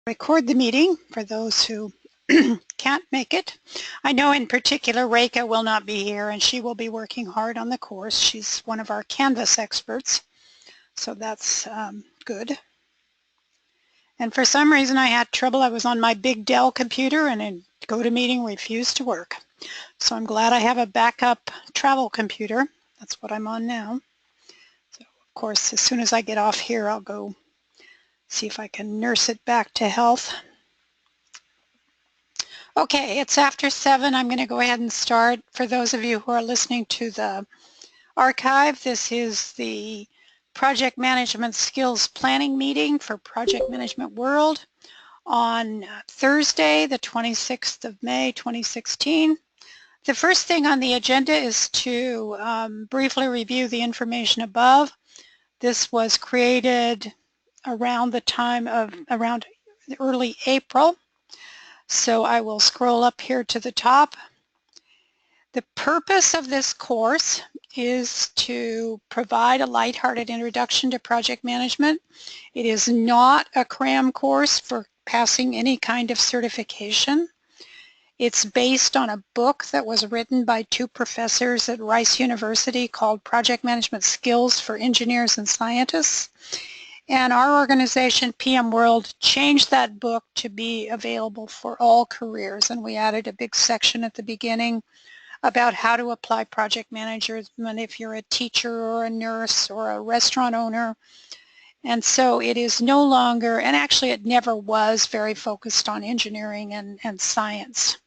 Record the meeting for those who can't make it. I know in particular Reka will not be here and she will be working hard on the course. She's one of our Canvas experts, so that's good. And for some reason I had trouble. I was on my big Dell computer and a GoToMeeting refused to work. So I'm glad I have a backup travel computer. That's what I'm on now. So of course as soon as I get off here I'll go see if I can nurse it back to health. Okay, it's after 7. I'm going to go ahead and start. For those of you who are listening to the archive, this is the Project Management Skills Planning Meeting for Project Management World on Thursday, the 26th of May, 2016. The first thing on the agenda is to briefly review the information above. This was created around the time of around early April. So I will scroll up here to the top. The purpose of this course is to provide a lighthearted introduction to project management. It is not a cram course for passing any kind of certification. It's based on a book that was written by 2 professors at Rice University called Project Management Skills for Engineers and Scientists. And our organization, PM World, changed that book to be available for all careers. And we added a big section at the beginning about how to apply project management if you're a teacher or a nurse or a restaurant owner. And so it is no longer, and actually it never was, very focused on engineering and science.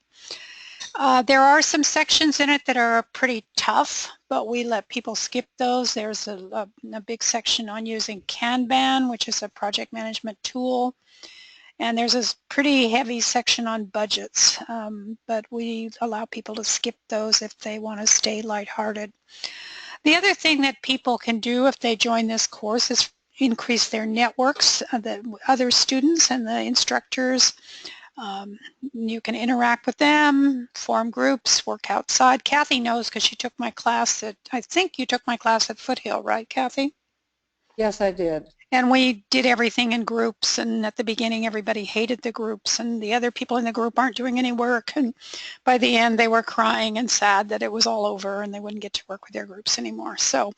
There are some sections in it that are pretty tough, but we let people skip those. There's a big section on using Kanban, which is a project management tool. And there's this pretty heavy section on budgets, but we allow people to skip those if they want to stay lighthearted. The other thing that people can do if they join this course is increase their networks, the other students and the instructors. You can interact with them, form groups, work outside. Kathy knows because she took my class at, I think you took my class at Foothill, right, Kathy? Yes, I did. And we did everything in groups, and at the beginning everybody hated the groups and the other people in the group aren't doing any work, and by the end they were crying and sad that it was all over and they wouldn't get to work with their groups anymore. So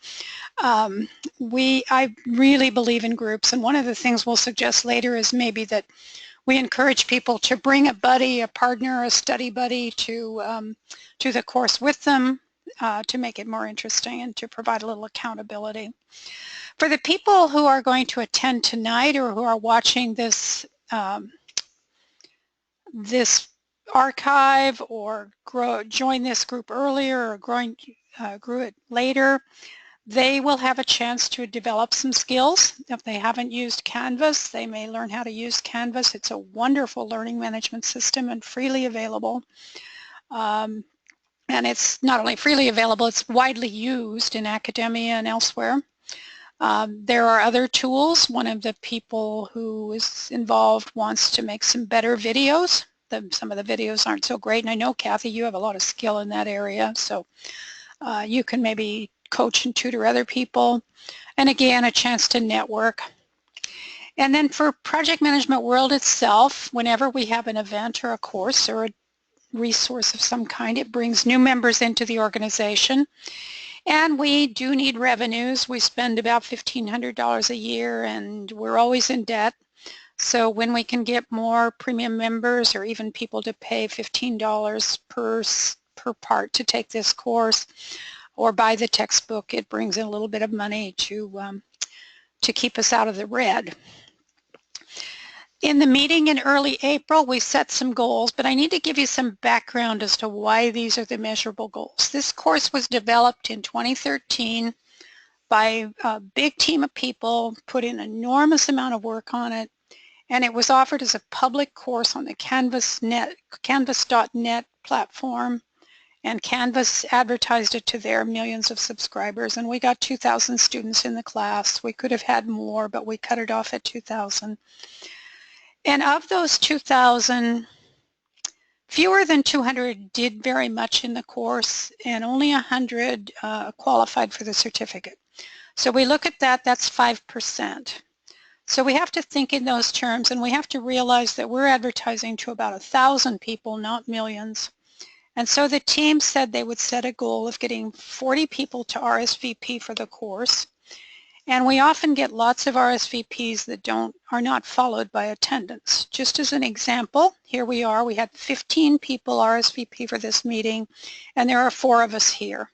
I really believe in groups, and one of the things we'll suggest later is maybe that we encourage people to bring a buddy, a partner, a study buddy to the course with them to make it more interesting and to provide a little accountability. For the people who are going to attend tonight or who are watching this this archive or join this group earlier or grew it later, they will have a chance to develop some skills. If they haven't used Canvas, they may learn how to use Canvas. It's a wonderful learning management system and freely available. And it's not only freely available, it's widely used in academia and elsewhere. There are other tools. One of the people who is involved wants to make some better videos. Some of the videos aren't so great, and I know, Kathy, you have a lot of skill in that area, so you can maybe coach and tutor other people, and again, a chance to network. And then for Project Management World itself, whenever we have an event or a course or a resource of some kind, it brings new members into the organization. And we do need revenues. We spend about $1,500 a year and we're always in debt. So when we can get more premium members or even people to pay $15 per part to take this course, or buy the textbook, it brings in a little bit of money to keep us out of the red. In the meeting in early April, we set some goals, but I need to give you some background as to why these are the measurable goals. This course was developed in 2013 by a big team of people, put in an enormous amount of work on it, and it was offered as a public course on the Canvas.net platform. And Canvas advertised it to their millions of subscribers, and we got 2,000 students in the class. We could have had more, but we cut it off at 2,000. And of those 2,000, fewer than 200 did very much in the course, and only 100 qualified for the certificate. So we look at that, that's 5%. So we have to think in those terms, and we have to realize that we're advertising to about 1,000 people, not millions. And so the team said they would set a goal of getting 40 people to RSVP for the course. And we often get lots of RSVPs that are not followed by attendance. Just as an example, here we are. We had 15 people RSVP for this meeting, and there are 4 of us here.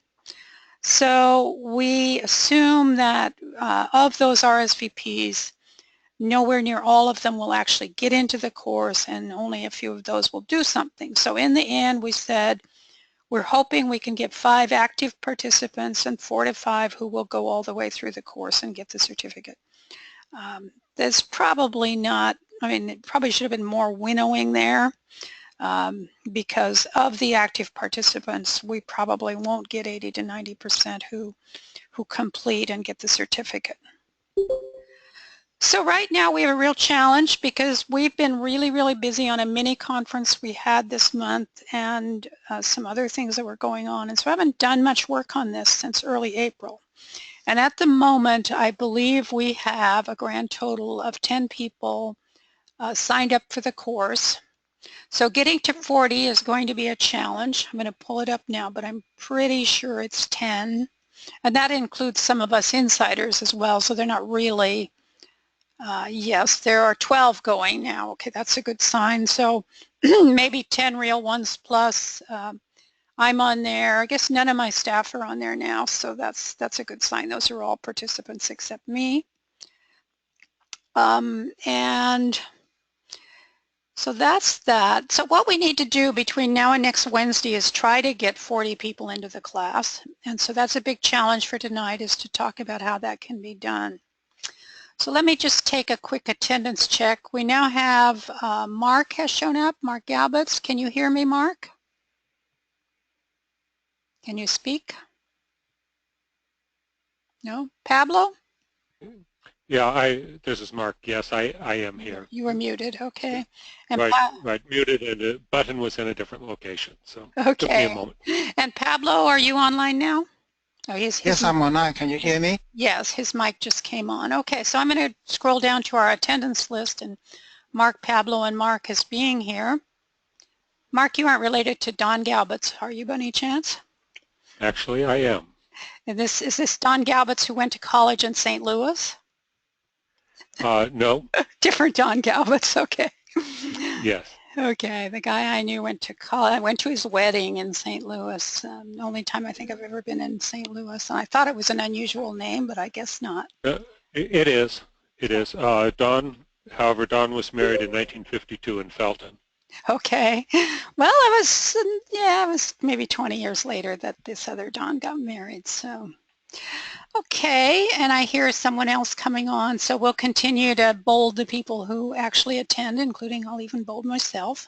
So we assume that of those RSVPs, nowhere near all of them will actually get into the course, and only a few of those will do something. So in the end, we said, we're hoping we can get 5 active participants and 4 to 5 who will go all the way through the course and get the certificate. There's probably not, it probably should have been more winnowing there because of the active participants, we probably won't get 80 to 90% who complete and get the certificate. So right now we have a real challenge because we've been really, really busy on a mini conference we had this month and some other things that were going on. And so I haven't done much work on this since early April. And at the moment, I believe we have a grand total of 10 people signed up for the course. So getting to 40 is going to be a challenge. I'm going to pull it up now, but I'm pretty sure it's 10. And that includes some of us insiders as well, so they're not really yes, there are 12 going now. Okay, that's a good sign. So maybe 10 real ones plus. I'm on there. I guess none of my staff are on there now, so that's a good sign. Those are all participants except me. And so that's that. So what we need to do between now and next Wednesday is try to get 40 people into the class. And so that's a big challenge for tonight, is to talk about how that can be done. So let me just take a quick attendance check. We now have Mark has shown up, Mark Galbutz. Can you hear me, Mark? Can you speak? No? Pablo? Yeah, this is Mark. Yes, I am here. You were muted, okay. And right, muted, and the button was in a different location, so okay. It took me a moment. And Pablo, are you online now? Oh, yes, I'm online. Can you hear me? Yes, his mic just came on. Okay, so I'm going to scroll down to our attendance list and mark Pablo and Mark as being here. Mark, you aren't related to Don Galbutz, are you by any chance? Actually, I am. And is this Don Galbutz who went to college in St. Louis? No. Different Don Galbutz, okay. Yes. Okay, the guy I knew went to college. I went to his wedding in St. Louis. The only time I think I've ever been in St. Louis. And I thought it was an unusual name, but I guess not. It is. It is. Don was married in 1952 in Felton. Okay. Well, it was maybe 20 years later that this other Don got married. So, okay. And I hear someone else coming on. So we'll continue to bold the people who actually attend, including I'll even bold myself.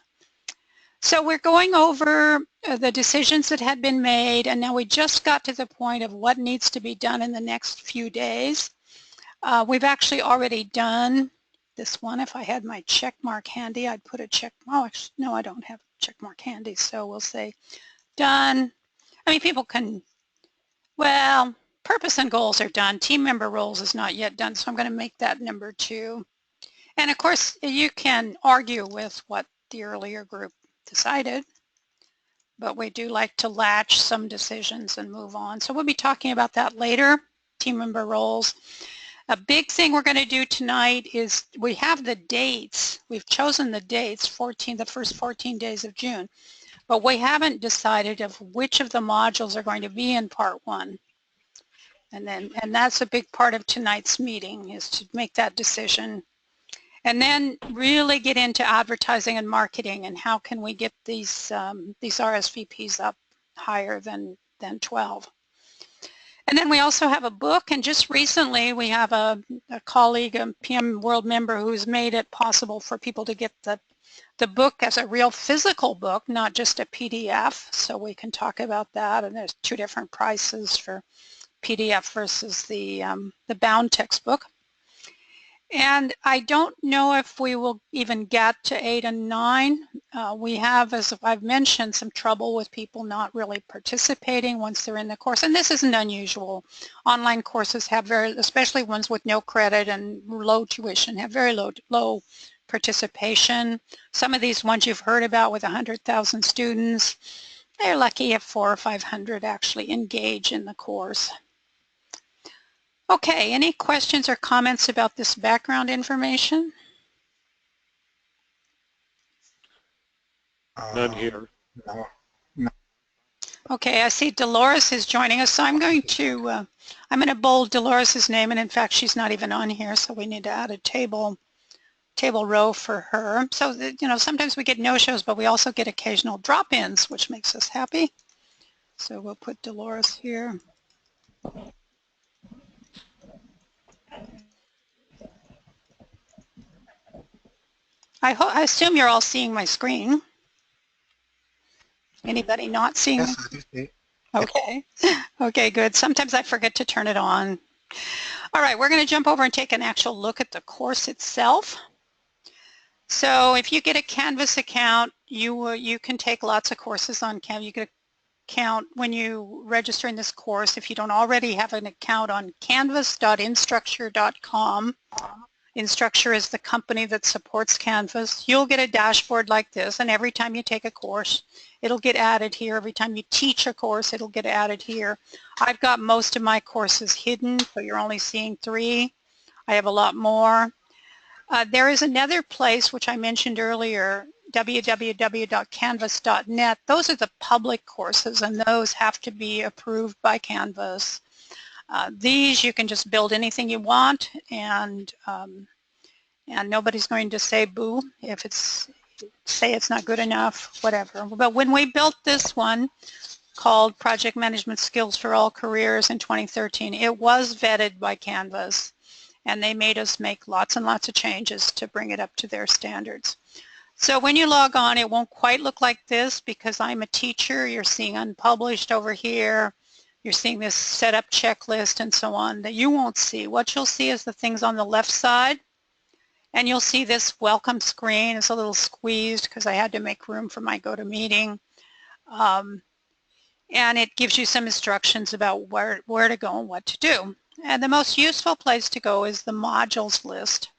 So we're going over the decisions that had been made, and now we just got to the point of what needs to be done in the next few days. We've actually already done this one. If I had my check mark handy, I'd put a check. Oh, actually, no, I don't have a check mark handy, so we'll say done. I mean, people can, well, purpose and goals are done. Team member roles is not yet done, so I'm going to make that number 2. And of course, you can argue with what the earlier group decided, but we do like to latch some decisions and move on. So we'll be talking about that later, team member roles. A big thing we're going to do tonight is we have the dates. We've chosen the dates, the first 14 days of June, but we haven't decided of which of the modules are going to be in part 1. And that's a big part of tonight's meeting, is to make that decision. And then really get into advertising and marketing and how can we get these RSVPs up higher than 12. And then we also have a book, and just recently we have a colleague, a PM World member, who's made it possible for people to get the book as a real physical book, not just a PDF, so we can talk about that. And there's 2 different prices for PDF versus the bound textbook. And I don't know if we will even get to 8 and 9. We have, as I've mentioned, some trouble with people not really participating once they're in the course, and this isn't unusual. Online courses have especially ones with no credit and low tuition, have very low participation. Some of these ones you've heard about with 100,000 students, they're lucky if 400 or 500 actually engage in the course. Okay, any questions or comments about this background information? None here. No. Okay, I see Dolores is joining us, so I'm going to bold Dolores's name, and in fact, she's not even on here, so we need to add a table row for her. So, sometimes we get no-shows, but we also get occasional drop-ins, which makes us happy. So we'll put Dolores here. I assume you're all seeing my screen. Anybody not seeing? Yes, I do see. Okay. Okay, good. Sometimes I forget to turn it on. All right, we're going to jump over and take an actual look at the course itself. So if you get a Canvas account, you can take lots of courses on Canvas. You get an account when you register in this course. If you don't already have an account on canvas.instructure.com, Instructure is the company that supports Canvas. You'll get a dashboard like this, and every time you take a course, it'll get added here. Every time you teach a course, it'll get added here. I've got most of my courses hidden, so you're only seeing 3. I have a lot more. There is another place, which I mentioned earlier, www.canvas.net. Those are the public courses, and those have to be approved by Canvas. These you can just build anything you want, and nobody's going to say boo if say it's not good enough, whatever. But when we built this one called Project Management Skills for All Careers in 2013, it was vetted by Canvas, and they made us make lots and lots of changes to bring it up to their standards. So when you log on, it won't quite look like this because I'm a teacher. You're seeing unpublished over here. You're seeing this setup checklist and so on that you won't see. What you'll see is the things on the left side, and you'll see this welcome screen. It's a little squeezed because I had to make room for my GoToMeeting. And it gives you some instructions about where to go and what to do. And the most useful place to go is the modules list.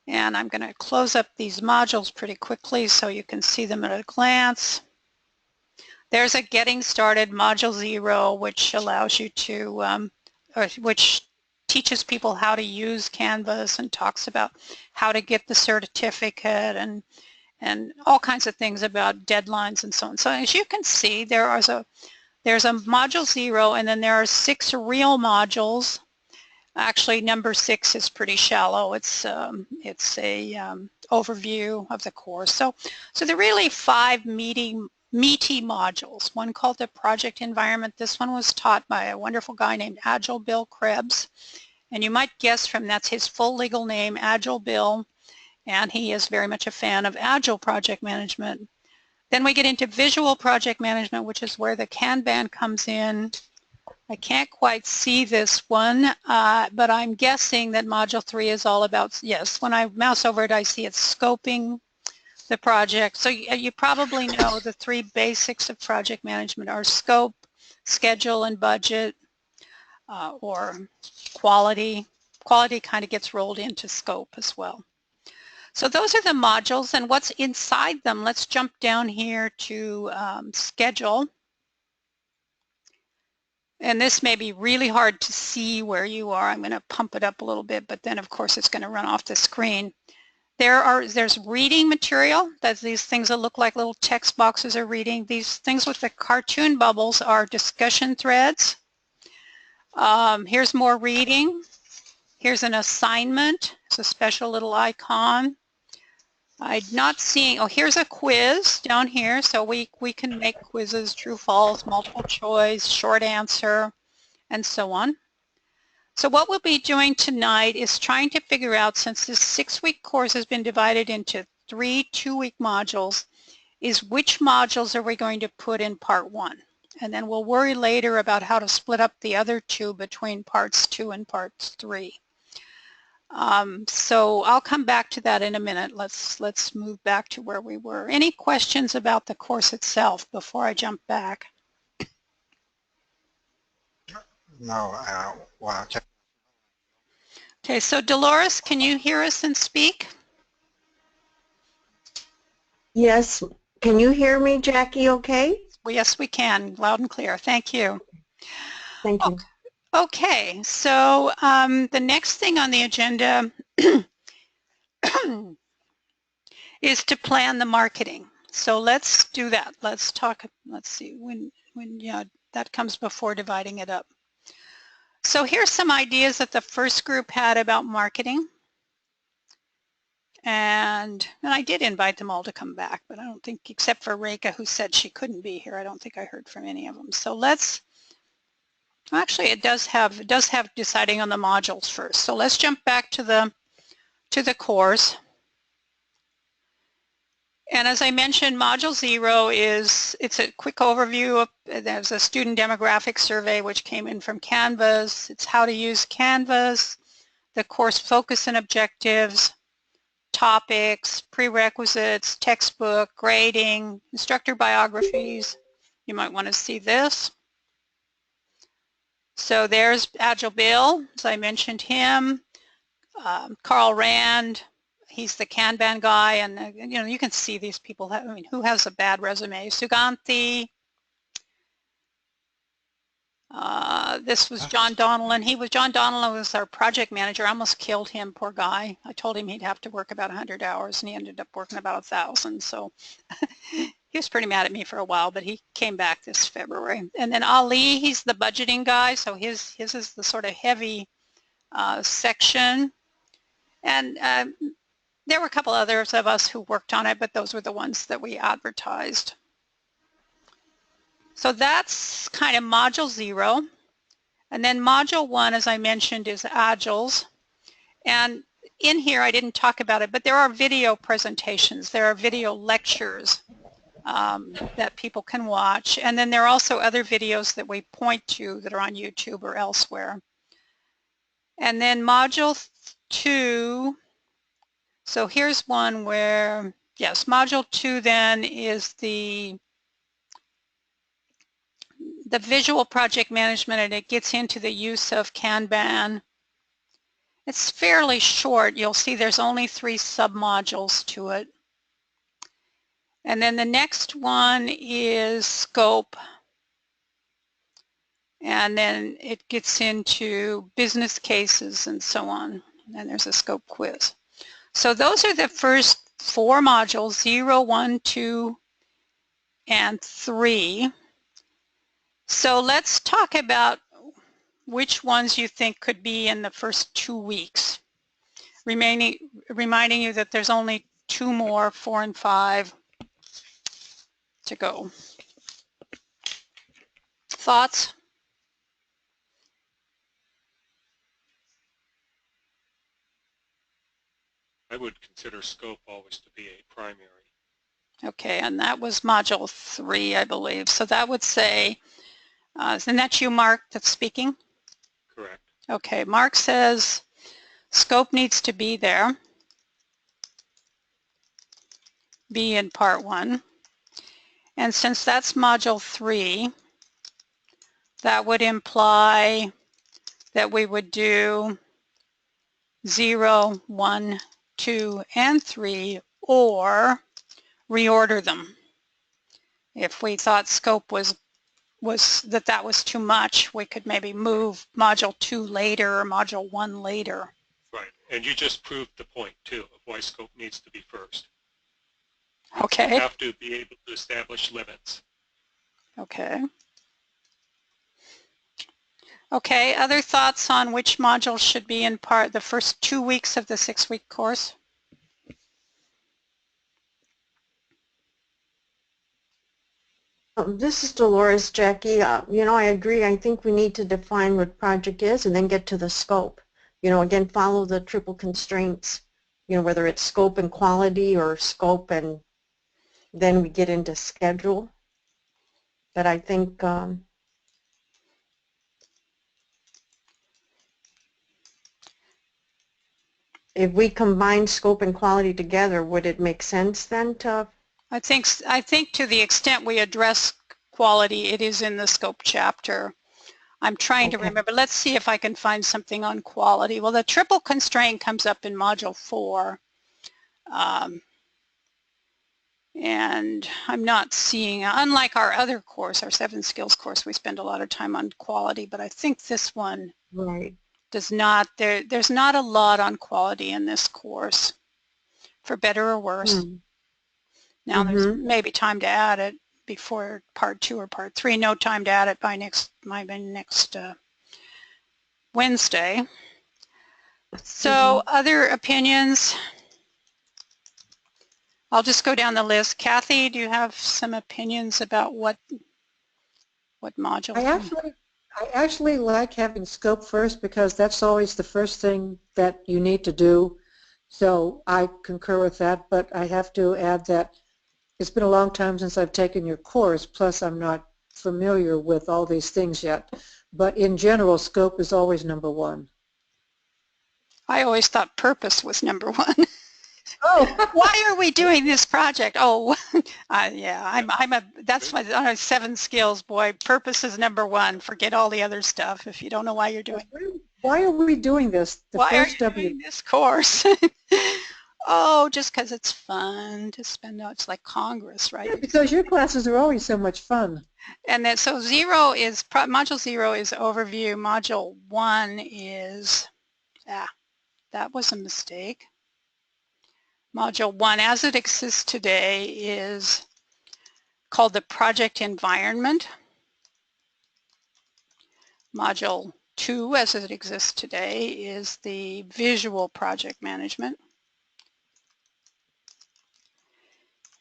And I'm going to close up these modules pretty quickly so you can see them at a glance. There's a Getting Started Module 0, which allows you to, which teaches people how to use Canvas and talks about how to get the certificate and all kinds of things about deadlines and so on. So as you can see, there's a Module 0, and then there are 6 real modules. Actually, number 6 is pretty shallow. It's a overview of the course. So there are really 5 meaty modules. One called the Project Environment. This one was taught by a wonderful guy named Agile Bill Krebs. And you might guess from that's his full legal name, Agile Bill, and he is very much a fan of Agile project management. Then we get into Visual Project Management, which is where the Kanban comes in. I can't quite see this one, but I'm guessing that Module 3 is all about, yes, when I mouse over it, I see it's scoping the project. So you probably know the 3 basics of project management are scope, schedule, and budget, or quality. Quality kind of gets rolled into scope as well. So those are the modules, and what's inside them. Let's jump down here to schedule. And this may be really hard to see where you are. I'm going to pump it up a little bit, but then of course it's going to run off the screen. There's reading material. That's these things that look like little text boxes are reading. These things with the cartoon bubbles are discussion threads. Here's more reading. Here's an assignment. It's a special little icon. I'm not seeing, oh, here's a quiz down here. So we can make quizzes, true, false, multiple choice, short answer, and so on. So what we'll be doing tonight is trying to figure out, since this 6-week course has been divided into 3 2-week modules, is which modules are we going to put in part 1? And then we'll worry later about how to split up the other 2 between parts 2 and parts 3. So I'll come back to that in a minute. Let's move back to where we were. Any questions about the course itself before I jump back? No, well, Okay, so Dolores, can you hear us and speak? Yes. Can you hear me, Jackie, okay? Well, yes, we can, loud and clear. Thank you. Thank you. Okay, so the next thing on the agenda is to plan the marketing. So let's do that. Let's talk, let's see, when yeah, that comes before dividing it up. So here's some ideas that the first group had about marketing. And I did invite them all to come back, but I don't think, except for Reka, who said she couldn't be here, I don't think I heard from any of them. So let's, actually it does have deciding on the modules first. So let's jump back to the course. And as I mentioned, Module 0 it's a quick overview of, there's a student demographic survey which came in from Canvas. It's how to use Canvas, the course focus and objectives, topics, prerequisites, textbook, grading, instructor biographies. You might want to see this. So there's Agile Bill, as I mentioned him, Carl Rand. He's the Kanban guy, and you know, you can see these people. I mean, who has a bad resume? Suganthi. This was John Donnellan. John Donnellan was our project manager. I almost killed him, poor guy. I told him he'd have to work about 100 hours, and he ended up working about 1,000. So he was pretty mad at me for a while, but he came back this February. And then Ali, he's the budgeting guy, so his is the sort of heavy section. And there were a couple others of us who worked on it, but those were the ones that we advertised. So that's kind of Module 0. And then Module 1, as I mentioned, is Agiles. And in here, I didn't talk about it, but there are video presentations. There are video lectures that people can watch. And then there are also other videos that we point to that are on YouTube or elsewhere. And then Module 2, so here's one where, yes, Module 2 then is the visual project management, and it gets into the use of Kanban. It's fairly short. You'll see there's only 3 submodules to it. And then the next one is scope. And then it gets into business cases and so on. And there's a scope quiz. So those are the first 4 modules, 0, 1, 2, and 3. So let's talk about which ones you think could be in the first 2 weeks. Reminding you that there's only 2 more, 4 and 5, to go. Thoughts? I would consider scope always to be a primary. Okay, and that was Module 3, I believe. So that would say, and that's you, Mark, that's speaking? Correct. Okay, Mark says scope needs to be there. Be in Part 1. And since that's Module 3, that would imply that we would do 0, 1, 2, and 3, or reorder them. If we thought scope was that was too much, we could maybe move Module 2 later or Module 1 later. Right, and you just proved the point, too, of why scope needs to be first. Okay. You have to be able to establish limits. Okay. Okay, other thoughts on which modules should be in the first 2 weeks of the 6-week course? This is Dolores, Jackie. You know, I agree. I think we need to define what project is and then get to the scope. You know, again, follow the triple constraints, you know, whether it's scope and quality or scope and then we get into schedule. But I think if we combine scope and quality together, would it make sense then to? I think to the extent we address quality, it is in the scope chapter. I'm trying to Okay. remember. Let's see if I can find something on quality. Well, the triple constraint comes up in Module 4. And I'm not seeing, unlike our other course, our 7 skills course, we spend a lot of time on quality, but I think this one Right. does not. There's not a lot on quality in this course, for better or worse. Now there's maybe time to add it before part 2 or part 3. No time to add it by next Wednesday. So other opinions? I'll just go down the list. Kathy, do you have some opinions about what module? I actually like having scope first because that's always the first thing that you need to do. So I concur with that, but I have to add that it's been a long time since I've taken your course, plus I'm not familiar with all these things yet. But in general, scope is always number one. I always thought purpose was number 1. Oh, Why are we doing this project? Oh, yeah, that's my 7 skills, boy. Purpose is number 1. Forget all the other stuff if you don't know why you're doing it. why are we doing this? The Why are first you W. doing this course? Oh, just because it's fun to spend, it's like Congress, right? Yeah, because your classes are always so much fun. And then, so module 0 is overview. Module 1 is, that was a mistake. Module 1 as it exists today is called the project environment. Module 2 as it exists today is the visual project management.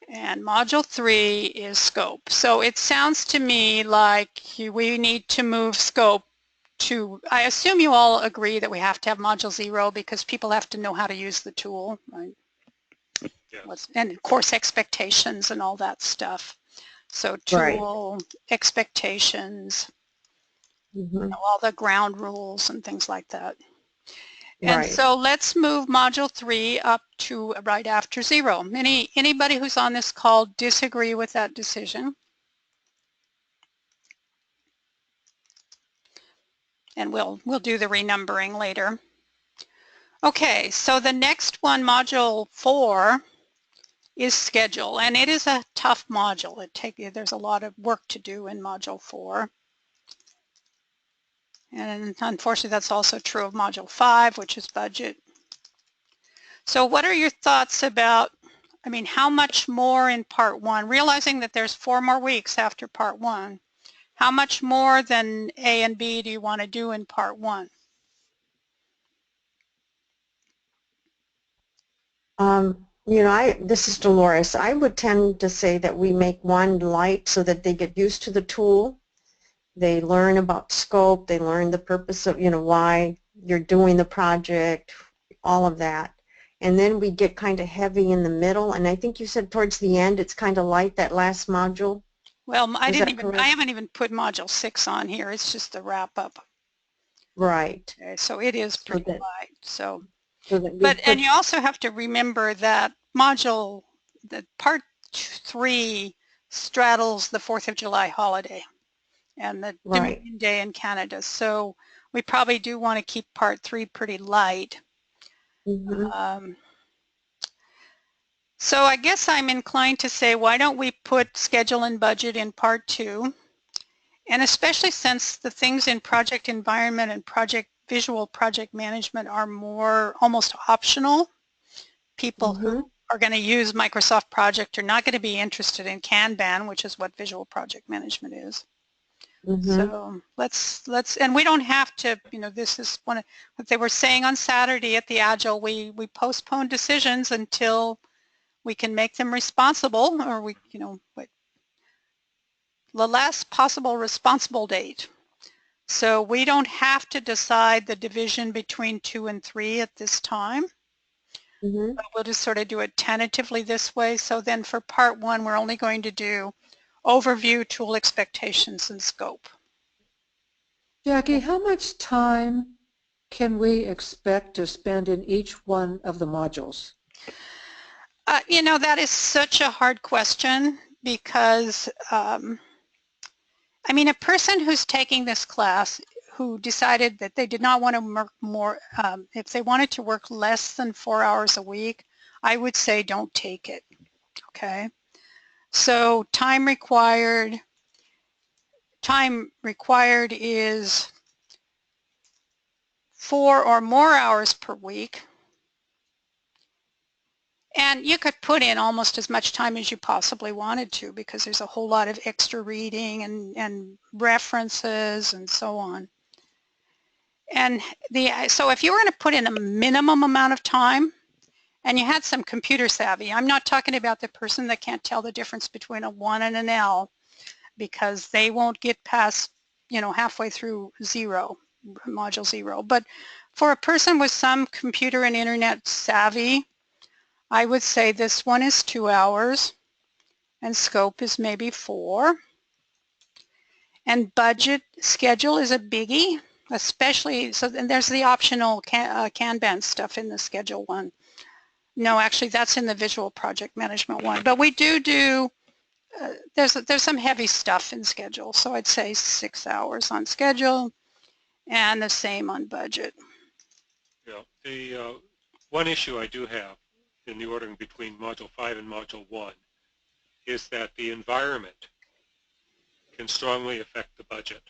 And module 3 is scope. So it sounds to me like we need to move scope to, I assume you all agree that we have to have module 0 because people have to know how to use the tool, right? Yes. And course expectations and all that stuff. So tool, expectations, all the ground rules and things like that. And so let's move module 3 up to right after 0. Anybody who's on this call disagree with that decision? And we'll do the renumbering later. Okay, so the next one, module 4, is schedule, and it is a tough module. There's a lot of work to do in module 4. And unfortunately, that's also true of module 5, which is budget. So what are your thoughts about, how much more in part 1, realizing that there's 4 more weeks after part 1, how much more than A and B do you want to do in part 1? This is Dolores. I would tend to say that we make 1 light so that they get used to the tool. They learn about scope. They learn the purpose of, why you're doing the project, all of that. And then we get kind of heavy in the middle. And I think you said towards the end it's kind of light, that last module. Well, I haven't even put module 6 on here. It's just the wrap up. Right. Okay, so it is pretty light. So that and you also have to remember that part 3 straddles the 4th of July holiday and the Dominion Day in Canada. So we probably do want to keep part 3 pretty light. So I guess I'm inclined to say, why don't we put schedule and budget in part 2? And especially since the things in project environment and visual project management are more almost optional. People who are going to use Microsoft Project are not going to be interested in Kanban, which is what visual project management is. So and we don't have to, this is what they were saying on Saturday at the Agile, we postpone decisions until we can make them responsible, or the last possible responsible date. So we don't have to decide the division between 2 and 3 at this time. But we'll just sort of do it tentatively this way. So then for part 1, we're only going to do overview, tool expectations, and scope. Jackie, how much time can we expect to spend in each one of the modules? You know, that is such a hard question because, I mean, a person who's taking this class who decided that they did not want to work more, if they wanted to work less than 4 hours a week, I would say don't take it, okay? So time required is 4 or more hours per week. And you could put in almost as much time as you possibly wanted to because there's a whole lot of extra reading and references and so on. And so if you were going to put in a minimum amount of time and you had some computer savvy, I'm not talking about the person that can't tell the difference between a 1 and an L because they won't get past, you know, halfway through module 0. But for a person with some computer and internet savvy, I would say this one is 2 hours and scope is maybe 4. And budget schedule is a biggie, especially, so and there's the optional Kanban stuff in the schedule one. No, actually that's in the visual project management one. But we do, there's some heavy stuff in schedule. So I'd say 6 hours on schedule and the same on budget. Yeah, the one issue I do have in the ordering between Module 5 and Module 1 is that the environment can strongly affect the budget.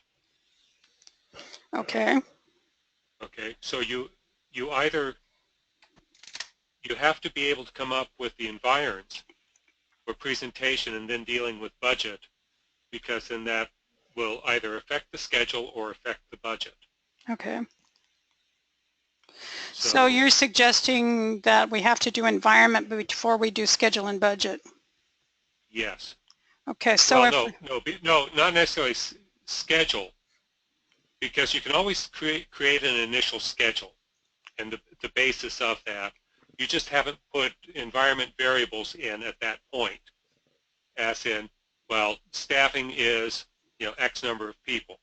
Okay. Okay, so you have to be able to come up with the environs for presentation and then dealing with budget, because then that will either affect the schedule or affect the budget. Okay. So you're suggesting that we have to do environment before we do schedule and budget? Yes. Okay, so well, no, not necessarily schedule, because you can always create an initial schedule and the basis of that. You just haven't put environment variables in at that point, as in, well, staffing is, you know, X number of people.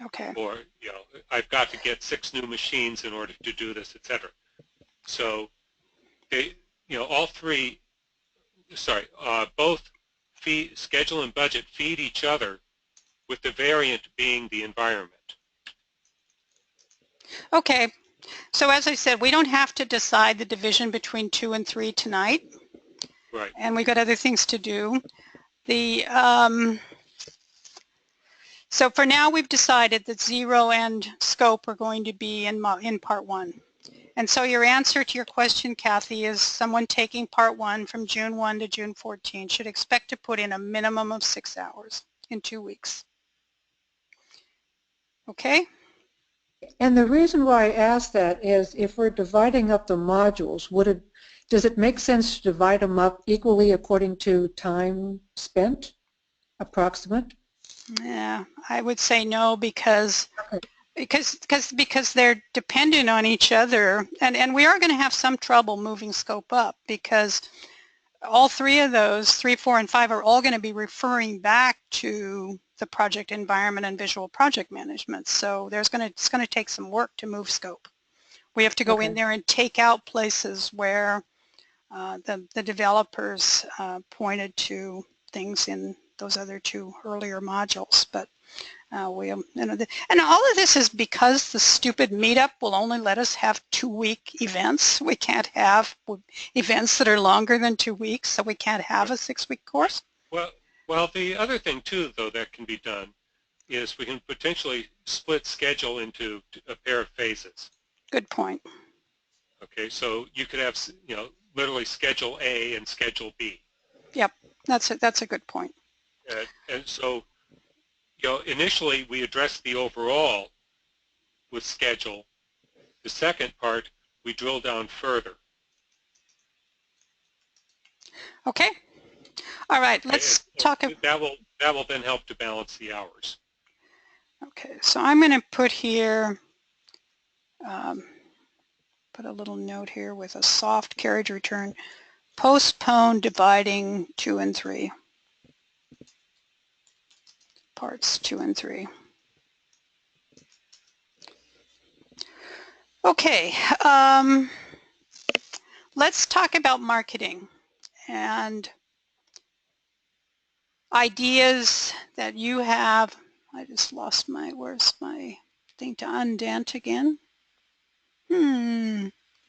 Okay. Or, you know, I've got to get 6 new machines in order to do this, etc. So, they, you know, both schedule and budget feed each other, with the variant being the environment. Okay. So as I said, we don't have to decide the division between 2 and 3 tonight. Right. And we've got other things to do. So for now, we've decided that 0 and scope are going to be in part 1. And so your answer to your question, Kathy, is someone taking part 1 from June 1 to June 14 should expect to put in a minimum of 6 hours in 2 weeks. Okay? And the reason why I asked that is if we're dividing up the modules, does it make sense to divide them up equally according to time spent, approximate? Yeah, I would say no because they're dependent on each other, and we are going to have some trouble moving scope up because all 3 of those, 3, 4, and 5, are all going to be referring back to the project environment and visual project management. So it's going to take some work to move scope. We have to go in there and take out places where the developers pointed to things in those other 2 earlier modules. But and all of this is because the stupid meetup will only let us have 2-week events. We can't have events that are longer than 2 weeks, so we can't have a 6-week course. Well, the other thing too, though, that can be done is we can potentially split schedule into a pair of phases. Good point. Okay, so you could have, you know, literally schedule A and schedule B. Yep, that's a good point. And so, you know, initially we addressed the overall with schedule. The second part, we drill down further. Okay. All right, let's talk. That will then help to balance the hours. Okay, so I'm going to put here, put a little note here with a soft carriage return. Postpone dividing 2 and 3. Parts 2 and 3. Okay, let's talk about marketing and ideas that you have. I just lost my, where's my thing to undent again?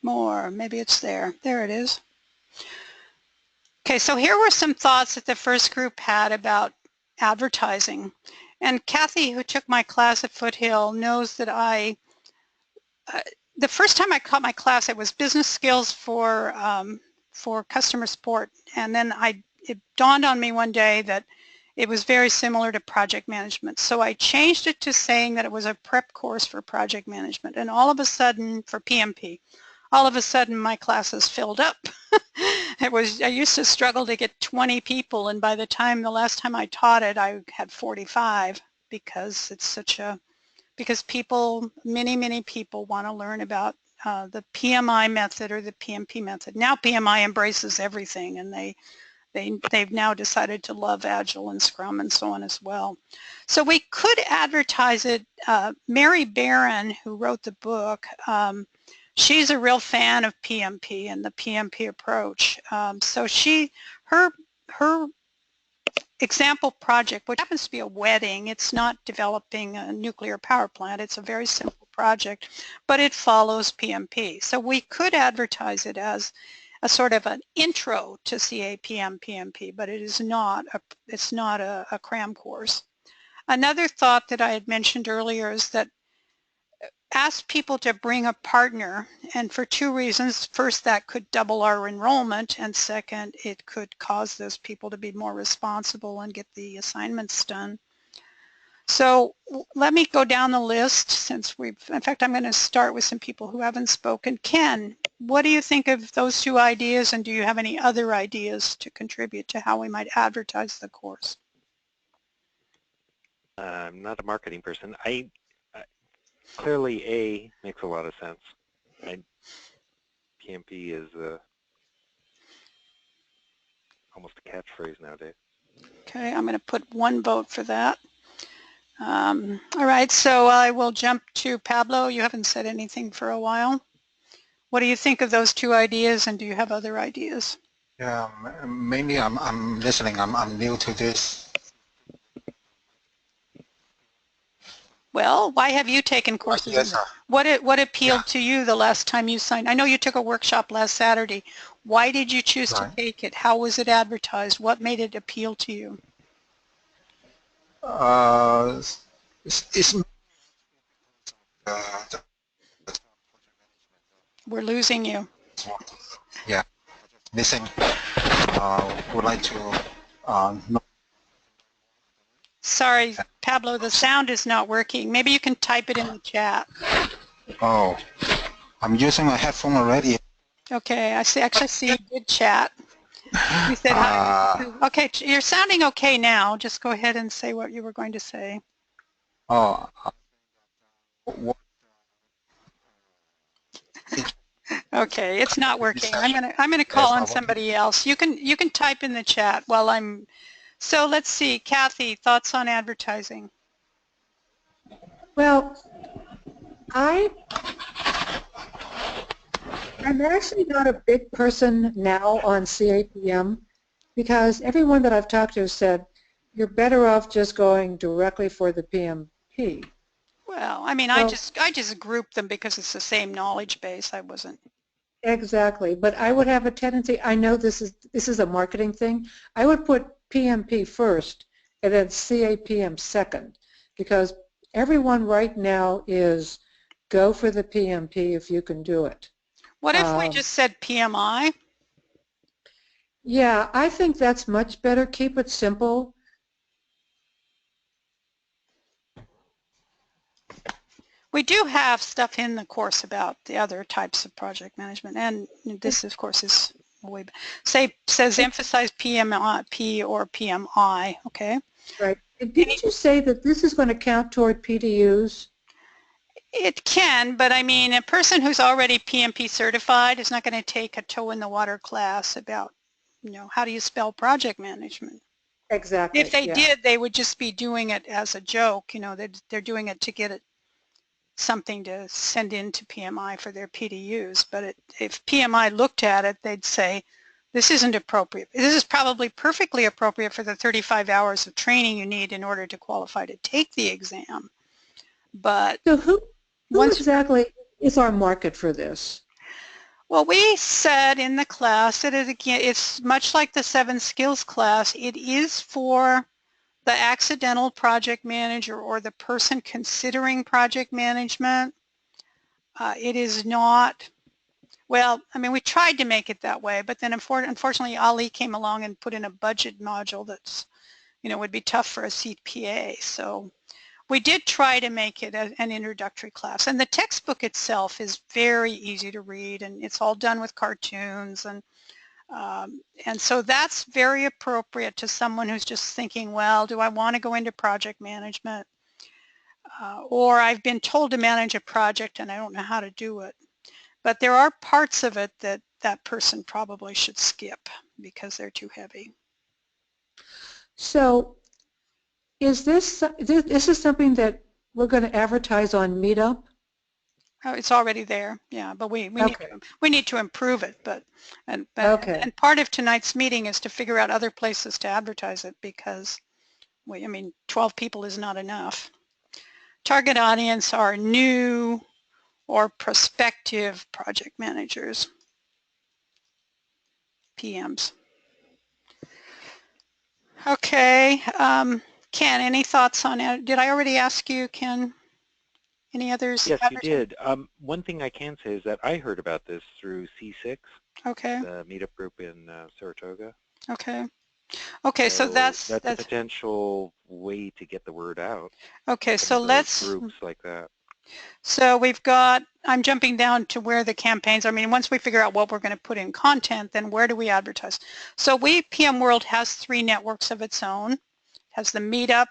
More, maybe it's there. There it is. Okay, so here were some thoughts that the first group had about advertising. And Kathy, who took my class at Foothill, knows that the first time I taught my class, it was business skills for customer support. And then it dawned on me one day that it was very similar to project management. So I changed it to saying that it was a prep course for project management. And all of a sudden, for PMP, all of a sudden my classes filled up. I used to struggle to get 20 people, and by the last time I taught it, I had 45 because people, many people want to learn about the PMI method or the PMP method. Now PMI embraces everything, and they've now decided to love Agile and Scrum and so on as well. So we could advertise it. Mary Barron, who wrote the book, she's a real fan of PMP and the PMP approach. So her example project, which happens to be a wedding, it's not developing a nuclear power plant, it's a very simple project, but it follows PMP. So we could advertise it as a sort of an intro to CAPM PMP, but it's not a cram course. Another thought that I had mentioned earlier is that ask people to bring a partner, and for two reasons. First, that could double our enrollment, and second, it could cause those people to be more responsible and get the assignments done. So let me go down the list since in fact, I'm going to start with some people who haven't spoken. Ken, what do you think of those two ideas, and do you have any other ideas to contribute to how we might advertise the course? I'm not a marketing person. Clearly, A makes a lot of sense. PMP is almost a catchphrase nowadays. Okay, I'm going to put one vote for that. All right, so I will jump to Pablo. You haven't said anything for a while. What do you think of those two ideas, and do you have other ideas? Yeah, mainly I'm listening. I'm new to this. Well, why have you taken courses? Yes, What appealed to you the last time you signed? I know you took a workshop last Saturday. Why did you choose to take it? How was it advertised? What made it appeal to you? it's We're losing you. yeah, missing. Would like to know. Sorry, Pablo, the sound is not working. Maybe you can type it in the chat. Oh, I'm using a headphone already. Okay, actually see a good chat. You said hi. Okay, you're sounding okay now. Just go ahead and say what you were going to say. Oh. Okay, it's not working. I'm gonna call on somebody else. You can type in the chat while I'm. So let's see, Kathy, thoughts on advertising? Well, I'm actually not a big person now on CAPM because everyone that I've talked to said you're better off just going directly for the PMP. Well, I mean, I just grouped them because it's the same knowledge base. I wasn't. Exactly, but I would have a tendency, I know this is a marketing thing, I would put PMP first and then CAPM second because everyone right now is go for the PMP if you can do it. What if we just said PMI? Yeah, I think that's much better. Keep it simple. We do have stuff in the course about the other types of project management, and this, of course, is says emphasize PMP or PMI. Okay. Right. And didn't you say that this is going to count toward PDUs? It can, but I mean, a person who's already PMP certified is not going to take a toe in the water class about, how do you spell project management? Exactly. If they did, they would just be doing it as a joke. They're doing it to get it something to send in to PMI for their PDUs. But if PMI looked at it, they'd say, this isn't appropriate. This is probably perfectly appropriate for the 35 hours of training you need in order to qualify to take the exam. But So who once exactly is our market for this? well, we said in the class that it's much like the 7 skills class. It is for the accidental project manager or the person considering project management. It is not, well, I mean, we tried to make it that way, but then unfortunately Ali came along and put in a budget module that's, would be tough for a CPA. So we did try to make it an introductory class. And the textbook itself is very easy to read, and it's all done with cartoons. And so that's very appropriate to someone who's just thinking, well, do I want to go into project management? Or I've been told to manage a project and I don't know how to do it. But there are parts of it that that person probably should skip because they're too heavy. So is this is something that we're going to advertise on Meetup? Oh, it's already there, yeah, but we need to improve it. And part of tonight's meeting is to figure out other places to advertise it because, I mean, 12 people is not enough. Target audience are new or prospective project managers, PMs. Okay, Ken, any thoughts on it? Did I already ask you, Ken? Any others? Yes, you did. One thing I can say is that I heard about this through C6, okay, the meetup group in Saratoga. Okay. Okay, so that's a potential way to get the word out. Okay, so let's groups like that. So we've got, I'm jumping down to where the campaigns, I mean, once we figure out what we're going to put in content, then where do we advertise? So PM World has 3 networks of its own. It has the Meetup,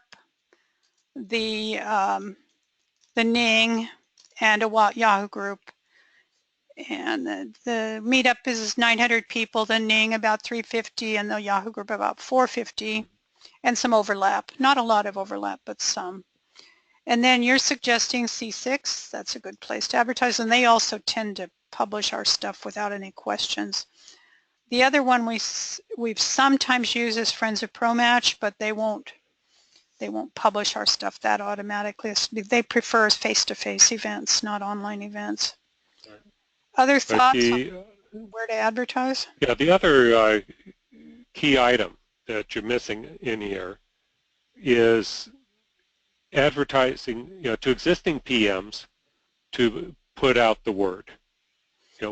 the Ning, and a Yahoo group. And the Meetup is 900 people, the Ning about 350, and the Yahoo group about 450, and some overlap. Not a lot of overlap, but some. And then you're suggesting C6, that's a good place to advertise, and they also tend to publish our stuff without any questions. The other one we've sometimes used is Friends of ProMatch, but they won't publish our stuff that automatically. They prefer face-to-face events, not online events. Right. Other thoughts on where to advertise? Yeah, the other key item that you're missing in here is advertising, to existing PMs to put out the word,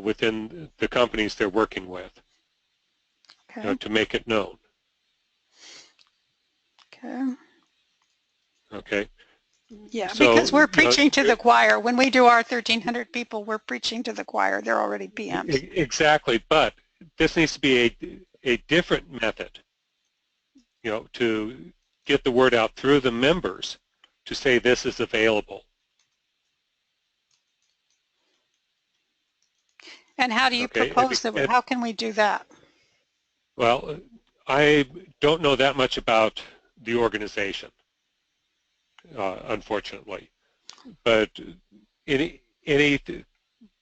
within the companies they're working with, okay. To make it known. Okay. Okay. Yeah, so, because we're preaching to the choir. When we do our 1,300 people, we're preaching to the choir. They're already PMs. Exactly, but this needs to be a different method, to get the word out through the members to say this is available. And how do you propose that? How can we do that? Well, I don't know that much about the organization, unfortunately, but any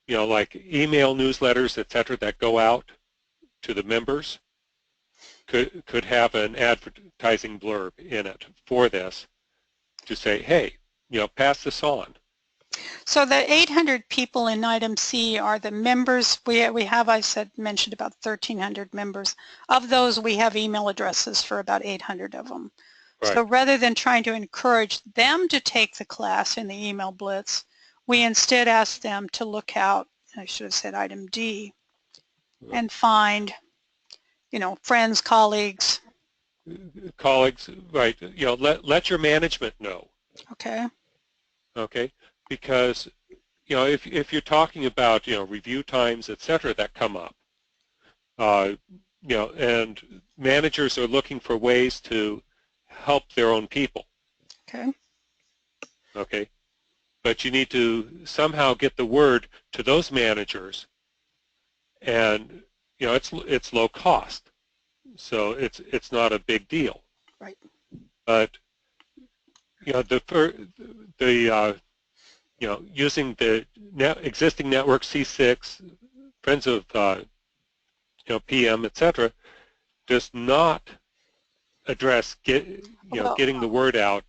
like email newsletters, etc., that go out to the members could have an advertising blurb in it for this, to say, hey, pass this on. So the 800 people in item C are the members. We have, mentioned about 1,300 members. Of those, we have email addresses for about 800 of them. Right. So rather than trying to encourage them to take the class in the email blitz, we instead ask them to look out, I should have said item D, right, and find, friends, colleagues. Colleagues, right. Let your management know. Okay. Okay. Because, if you're talking about, review times, etc., that come up, and managers are looking for ways to help their own people. Okay. Okay. But you need to somehow get the word to those managers, and, it's low cost, so it's not a big deal. Right. But, the using the existing network C6, Friends of PM, etc., does not address getting the word out.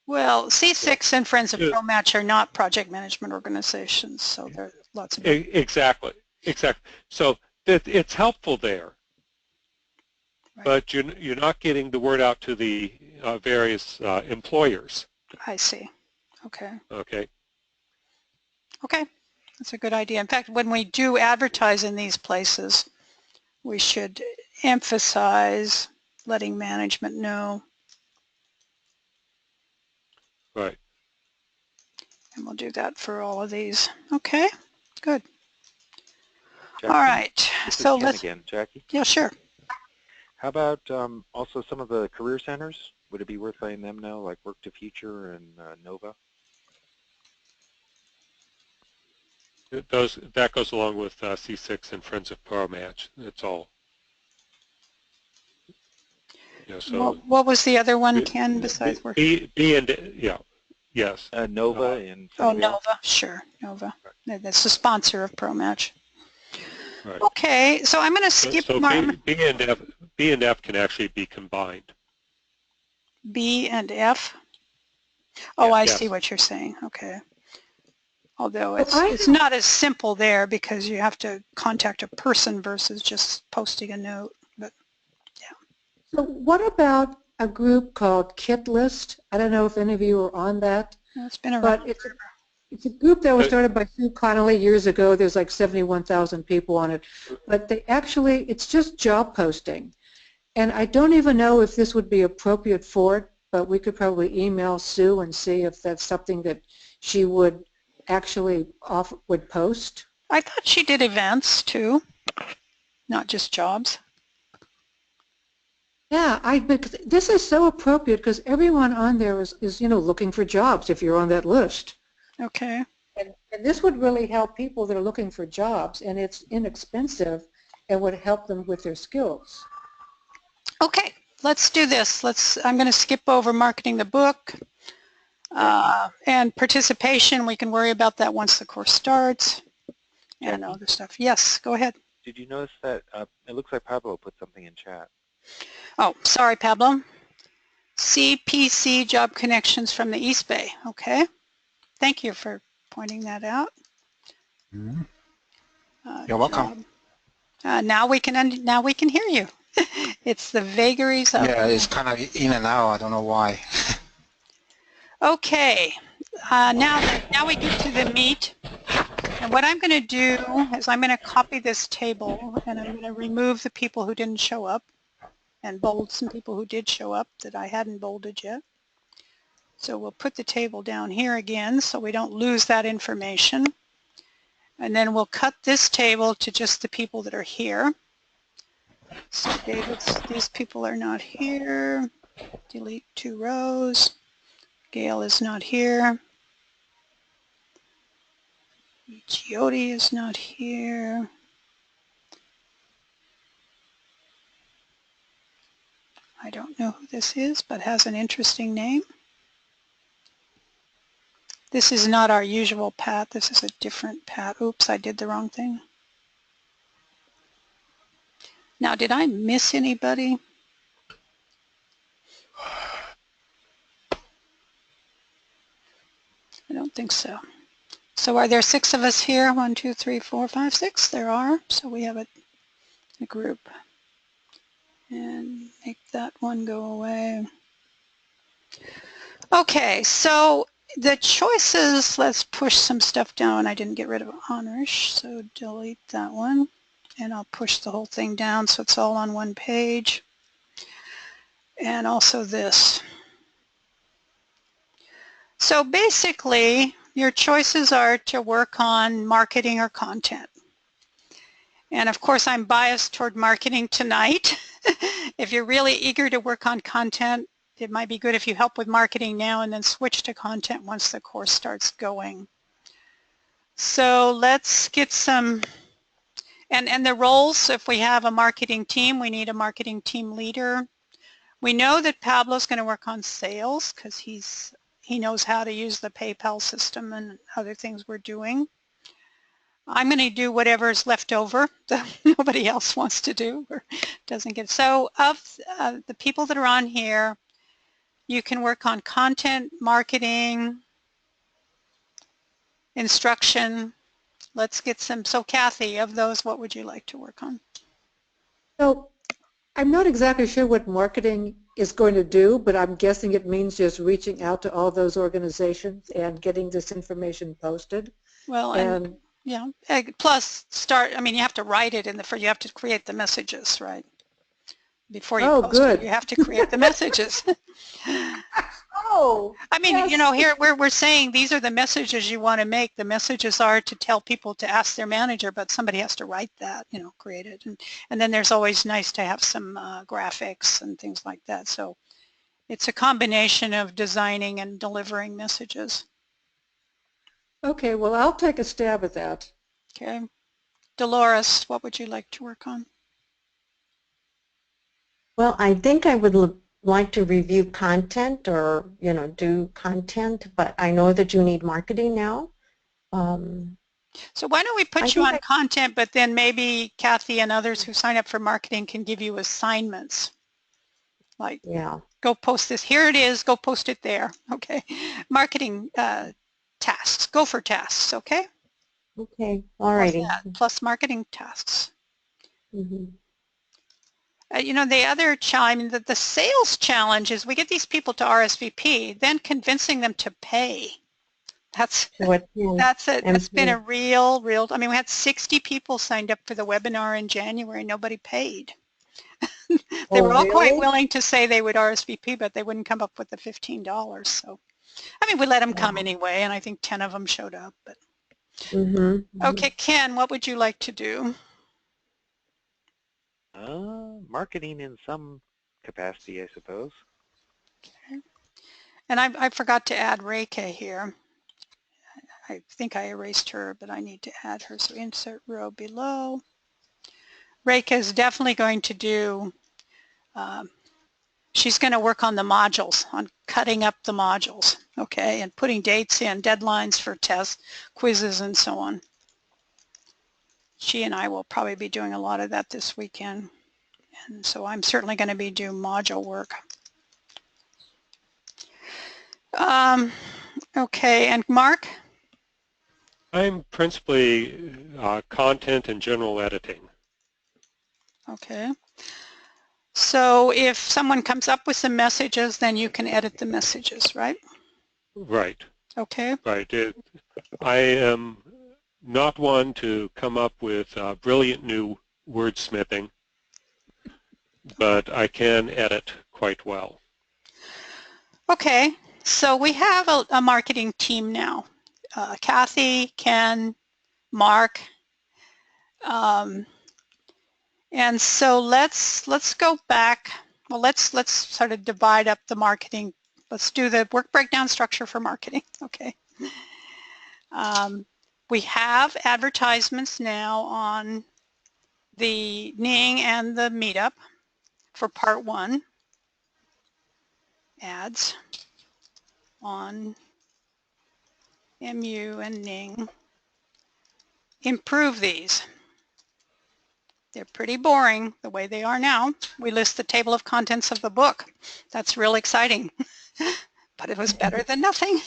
Well, C6 and Friends of ProMatch are not project management organizations, so there are lots of... Exactly. So it's helpful there, Right. but you're not getting the word out to the various employers. I see. Okay. Okay. Okay. That's a good idea. In fact, when we do advertise in these places, we should emphasize letting management know. Right. And we'll do that for all of these. Okay, good. Jackie, All right. this So is Ken let's... again. Jackie, Yeah, sure. how about also some of the career centers? Would it be worth letting them know, like Work to Future and Nova? That goes along with C6 and Friends of ProMatch. It's all. So what was the other one, Ken, besides Work? Yes. Nova and Oh, somebody else? Nova, sure, Nova. That's the sponsor of ProMatch. Right. Okay, so I'm going to skip so B and F can actually be combined. B and F. Oh, I Yes. see what you're saying. Okay. Although Well, it's not as simple there because you have to contact a person versus just posting a note. But So what about a group called KitList? I don't know if any of you are on that, it's been around. but it's a group that was started by Sue Connolly years ago. There's like 71,000 people on it. But it's just job posting. And I don't even know if this would be appropriate for it, but we could probably email Sue and see if that's something that she would actually would post. I thought she did events too, not just jobs. Yeah, because this is so appropriate because everyone on there is looking for jobs if you're on that list. Okay. And this would really help people that are looking for jobs, and it's inexpensive and would help them with their skills. Okay, let's do this. I'm going to skip over marketing the book. And participation, we can worry about that once the course starts. And other stuff. Yes, go ahead. Did you notice that it looks like Pablo put something in chat? Oh, sorry, Pablo. CPC Job Connections from the East Bay. Okay. Thank you for pointing that out. Mm-hmm. You're welcome. Now we can hear you. It's the vagaries of... Yeah, it's kind of in and out. I don't know why. Okay. Now we get to the meat. And what I'm going to do is I'm going to copy this table and I'm going to remove the people who didn't show up and bold some people who did show up that I hadn't bolded yet. So we'll put the table down here again so we don't lose that information. And then we'll cut this table to just the people that are here. So these people are not here. Delete 2 rows. Gail is not here. Giodi is not here. I don't know who this is, but has an interesting name. This is not our usual Pat. This is a different Pat. Oops, I did the wrong thing. Now, did I miss anybody? I don't think so. So are there 6 of us here? 1, 2, 3, 4, 5, 6. There are. So we have a group. And make that one go away. Okay, so the choices, let's push some stuff down. I didn't get rid of honors, so delete that one. And I'll push the whole thing down so it's all on one page. And also this. So basically, your choices are to work on marketing or content. And of course, I'm biased toward marketing tonight. If you're really eager to work on content, it might be good if you help with marketing now and then switch to content once the course starts going. So let's get some, and the roles, if we have a marketing team, we need a marketing team leader. We know that Pablo's going to work on sales because he's he knows how to use the PayPal system and other things we're doing. I'm going to do whatever's left over that nobody else wants to do or doesn't get. So of the people that are on here, you can work on content, marketing, instruction. Let's get some. So Kathy, of those, what would you like to work on? So I'm not exactly sure what marketing is going to do, but I'm guessing it means just reaching out to all those organizations and getting this information posted. Well, And yeah, plus start, I mean, you have to write it you have to create the messages, right? Before you post good. it, you have to create the messages. Oh, I mean, yes. you know, here we're saying these are the messages you want to make. The messages are to tell people to ask their manager, but somebody has to write that, you know, create it. And then there's always nice to have some graphics and things like that. So it's a combination of designing and delivering messages. Okay, well, I'll take a stab at that. Okay. Dolores, what would you like to work on? Well, I think I would like to review content or, you know, do content, but I know that you need marketing now. So why don't we put you on content, but then maybe Kathy and others who sign up for marketing can give you assignments. Like, yeah, go post this. Here it is. Go post it there. Okay. Marketing tasks. Go for tasks. Okay. okay, all righty. Plus marketing tasks. Mm-hmm. You know, the other challenge, the sales challenge is we get these people to RSVP, then convincing them to pay. That's been a real, I mean, we had 60 people signed up for the webinar in January. Nobody paid. They were all quite willing to say they would RSVP, but they wouldn't come up with the $15. So, I mean, we let them come anyway, and I think 10 of them showed up. But okay, Ken, what would you like to do? Marketing in some capacity, I suppose. Okay. And I forgot to add Reika here. I think I erased her, but I need to add her. So insert row below. Reika is definitely going to do, she's going to work on the modules, on cutting up the modules, okay, and putting dates in, deadlines for tests, quizzes, and so on. She and I will probably be doing a lot of that this weekend. And so I'm certainly going to be doing module work. Okay, and Mark? I'm principally content and general editing. Okay. So if someone comes up with some messages, then you can edit the messages, right? Right. Okay. Right. I am not one to come up with brilliant new wordsmithing, but I can edit quite well. Okay. So we have a marketing team now. Kathy, Ken, Mark. And so let's go back. Well, let's sort of divide up the marketing. Let's do the work breakdown structure for marketing. Okay. We have advertisements now on the Ning and the Meetup for part 1. Ads on MU and Ning. Improve these. They're pretty boring the way they are now. We list the table of contents of the book. That's real exciting, but it was better than nothing.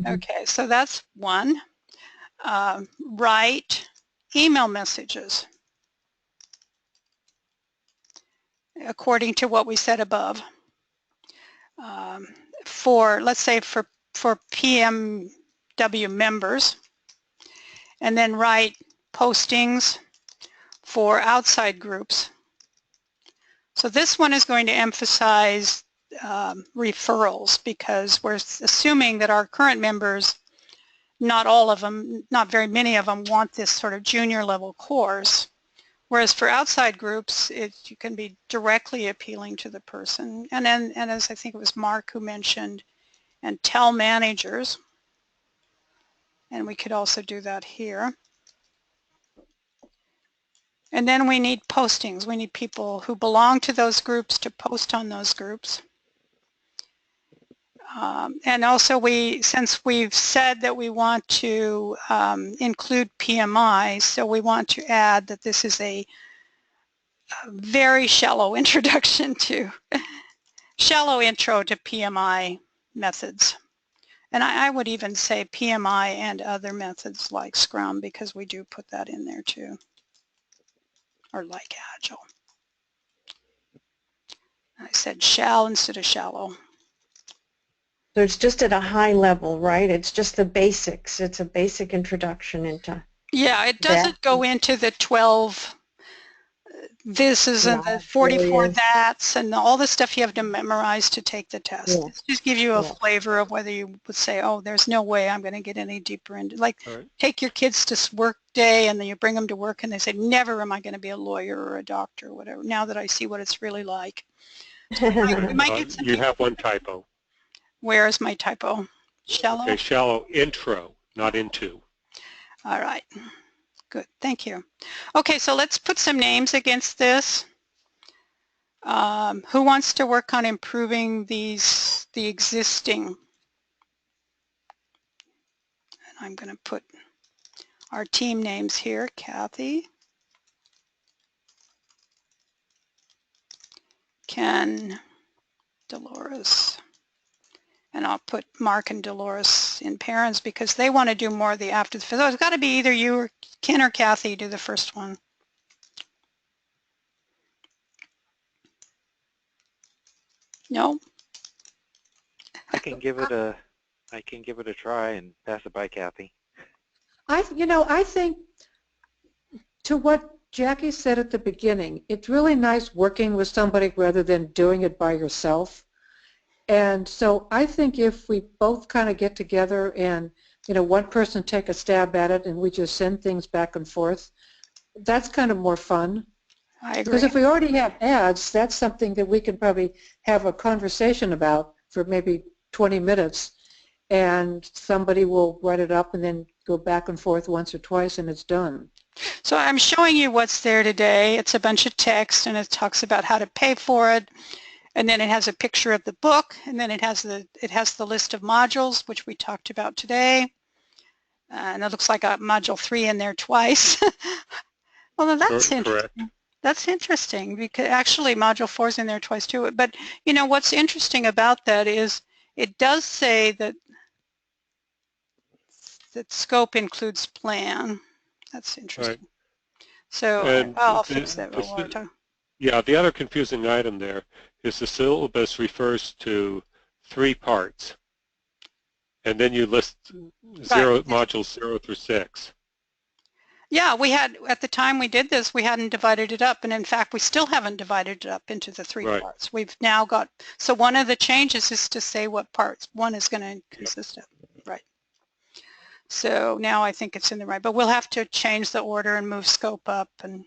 Okay, so that's one. Write email messages according to what we said above. Let's say for PMW members, and then write postings for outside groups. So this one is going to emphasize referrals, because we're assuming that our current members, not all of them, not very many of them, want this sort of junior level course. Whereas for outside groups, you can be directly appealing to the person. And as I think it was Mark who mentioned, and tell managers. And we could also do that here. And then we need postings. We need people who belong to those groups to post on those groups. And also since we've said that we want to include PMI, so we want to add that this is a very shallow introduction to, shallow intro to PMI methods. And I would even say PMI and other methods like Scrum, because we do put that in there too, or like Agile. I said shall instead of shallow. So it's just at a high level, right? It's just the basics. It's a basic introduction into Yeah, it doesn't go into the 12 thises and the 44 that's and all the stuff you have to memorize to take the test. Yeah. It just gives you a Yeah. flavor of whether you would say, oh, there's no way I'm going to get any deeper into, like, Right. take your kids to work day and then you bring them to work and they say, never am I going to be a lawyer or a doctor or whatever, now that I see what it's really like. So we might get some You people. have one typo. Where is my typo? Shallow? Okay, shallow intro, not into. All right. Good. Thank you. Okay, so let's put some names against this. Who wants to work on improving the existing? And I'm going to put our team names here. Kathy, Ken, Dolores, and I'll put Mark and Dolores in parents because they want to do more of the after. So it's got to be either you or Ken or Kathy do the first one. No? I can give it a try and pass it by Kathy. I think to what Jackie said at the beginning, it's really nice working with somebody rather than doing it by yourself. And so I think if we both kind of get together and, one person take a stab at it and we just send things back and forth, that's kind of more fun. I agree. Because if we already have ads, that's something that we can probably have a conversation about for maybe 20 minutes, and somebody will write it up and then go back and forth once or twice and it's done. So I'm showing you what's there today. It's a bunch of text and it talks about how to pay for it, and then it has a picture of the book, and then it has the list of modules which we talked about today, and it looks like I got module 3 in there twice. Well, that's Correct. interesting. That's interesting because actually module 4 is in there twice too. But what's interesting about that is it does say that scope includes plan. That's interesting. Right. So And I'll fix that while we're talking. Yeah, the other confusing item there is the syllabus refers to 3 parts, and then you list modules 0 through 6. Yeah, we had, at the time we did this, we hadn't divided it up, and in fact we still haven't divided it up into the 3 Right. parts. We've now got, so one of the changes is to say what parts one is going to consist of. Right. So now I think it's in the right, but we'll have to change the order and move scope up and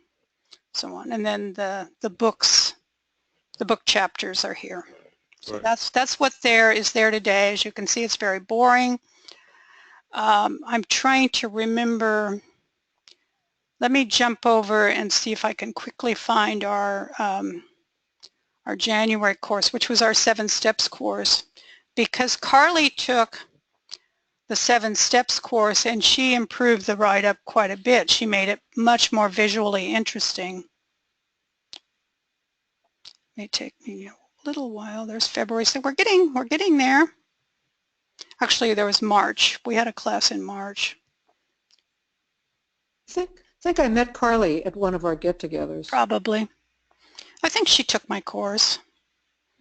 so on. And then the book chapters are here. So Right. that's what is there today. As you can see, it's very boring. I'm trying to remember. Let me jump over and see if I can quickly find our January course, which was our 7 Steps course, because Carly took the 7 Steps course and she improved the write-up quite a bit. She made it much more visually interesting. It may take me a little while. There's February, so we're getting there. Actually, there was March. We had a class in March. I think I met Carly at one of our get-togethers. Probably. I think she took my course.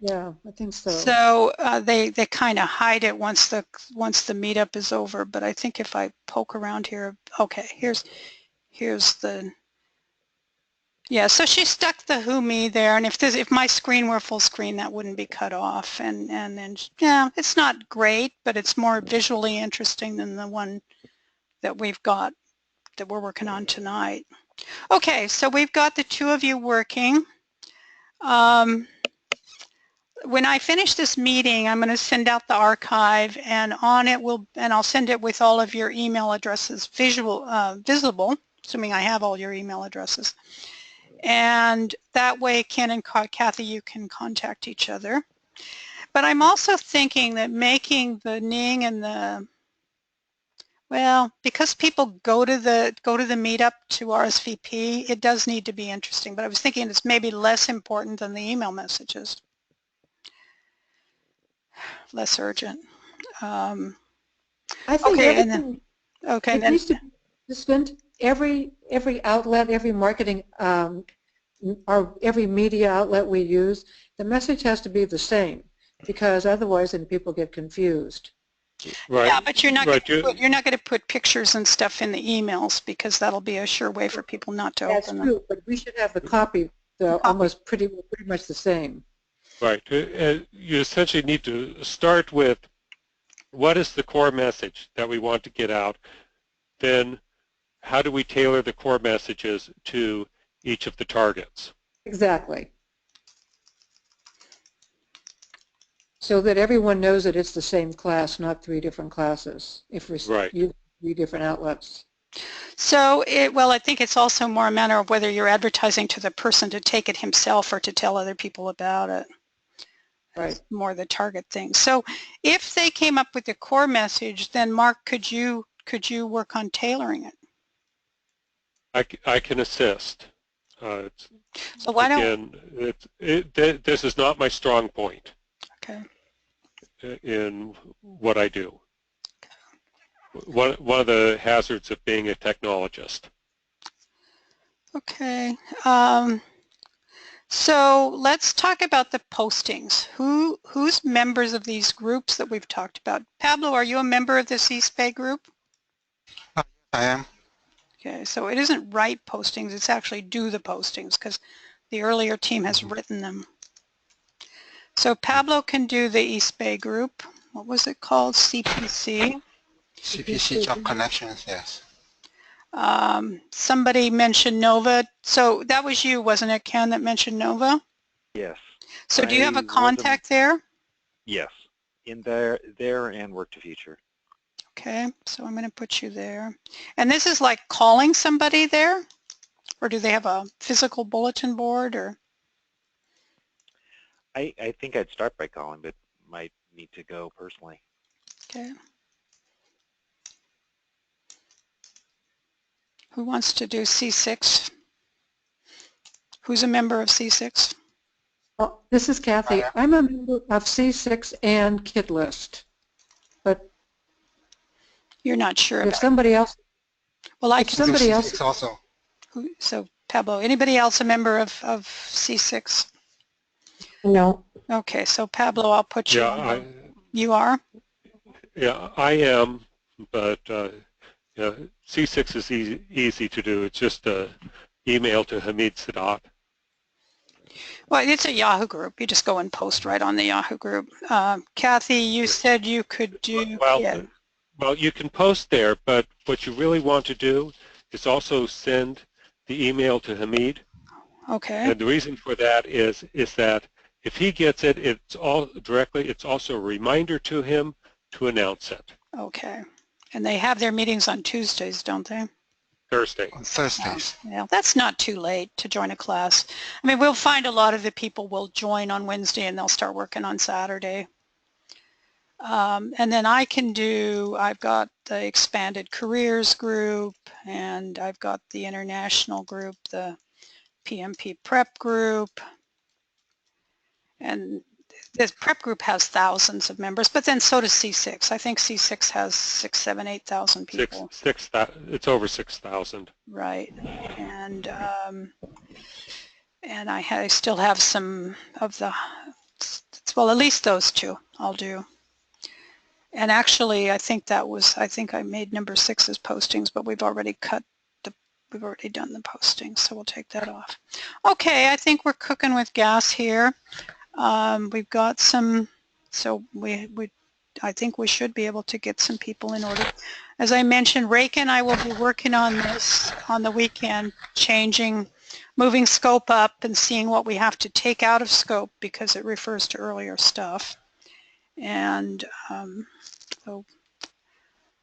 Yeah, I think so. So they kind of hide it once the meetup is over. But I think if I poke around here, okay, here's the. Yeah, so she stuck the Who Me there, and if my screen were full screen, that wouldn't be cut off. And then yeah, it's not great, but it's more visually interesting than the one that we've got that we're working on tonight. Okay, so we've got the 2 of you working. When I finish this meeting, I'm going to send out the archive, and on it I'll send it with all of your email addresses visible, assuming I have all your email addresses. And that way, Ken and Kathy, you can contact each other. But I'm also thinking that making the Ning and the, well, because people go to the meetup to RSVP, it does need to be interesting. But I was thinking it's maybe less important than the email messages, less urgent. I think Okay, and everything, then, okay, it then needs to be consistent. Every outlet, every marketing, or every media outlet we use, the message has to be the same, because otherwise then people get confused. Right. yeah, but you're not right. going to put pictures and stuff in the emails because that'll be a sure way for people not to That's open them. true, but we should have the copy almost pretty much the same. Right. You essentially need to start with what is the core message that we want to get out. Then how do we tailor the core messages to each of the targets? Exactly. So that everyone knows that it's the same class, not 3 different classes, if we're Right. using 3 different outlets. So, well, I think it's also more a matter of whether you're advertising to the person to take it himself or to tell other people about it. Right. It's more the target thing. So if they came up with the core message, then Mark, could you work on tailoring it? I can assist. So why don't, Again, this is not my strong point okay. in what I do. One of the hazards of being a technologist. Okay. So let's talk about the postings. Who's members of these groups that we've talked about? Pablo, are you a member of the CSPA group? I am. Okay, so it isn't write postings, it's actually do the postings because the earlier team has written them. So Pablo can do the East Bay group. What was it called? CPC. CPC Job Connections, yes. Somebody mentioned Nova. So that was you, wasn't it, Ken, that mentioned Nova? Yes. So do you have a I contact there? Yes. In there and Work to Future. Okay, so I'm going to put you there. And this is like calling somebody there? Or do they have a physical bulletin board? Or I think I'd start by calling, but might need to go personally. okay. Who wants to do C6? Who's a member of C6? Oh, this is Kathy. I am. I'm a member of C6 and KidList, but You're not sure if about it. somebody else, Well, I if can. somebody else, C6 also. So Pablo, anybody else a member of C6? No. Okay, so Pablo, I'll put you Yeah, on. You are? yeah, I am, but C6 is easy to do. It's just an email to Hamid Sadat. Well, it's a Yahoo group. You just go and post right on the Yahoo group. Kathy, you said you could do. Well, you can post there, but what you really want to do is also send the email to Hamid. Okay. And the reason for that is that if he gets it, it's all directly. It's also a reminder to him to announce it. Okay. And they have their meetings on Tuesdays, don't they? Thursday. On Thursdays. Yeah, that's not too late to join a class. I mean, we'll find a lot of the people will join on Wednesday and they'll start working on Saturday. And then I can do, I've got the expanded careers group and I've got the international group, the PMP prep group. And this prep group has thousands of members, but then so does C6. I think C6 has 6, 7, 8,000 people. It's over 6,000. Right. And I still have some of the, well, at least those two I'll do. And actually, I think I made number 6's postings, but we've already we've already done the postings, so we'll take that off. Okay, I think we're cooking with gas here. We've got some, so I think we should be able to get some people in order. As I mentioned, Rake and I will be working on this on the weekend, moving scope up and seeing what we have to take out of scope because it refers to earlier stuff. And so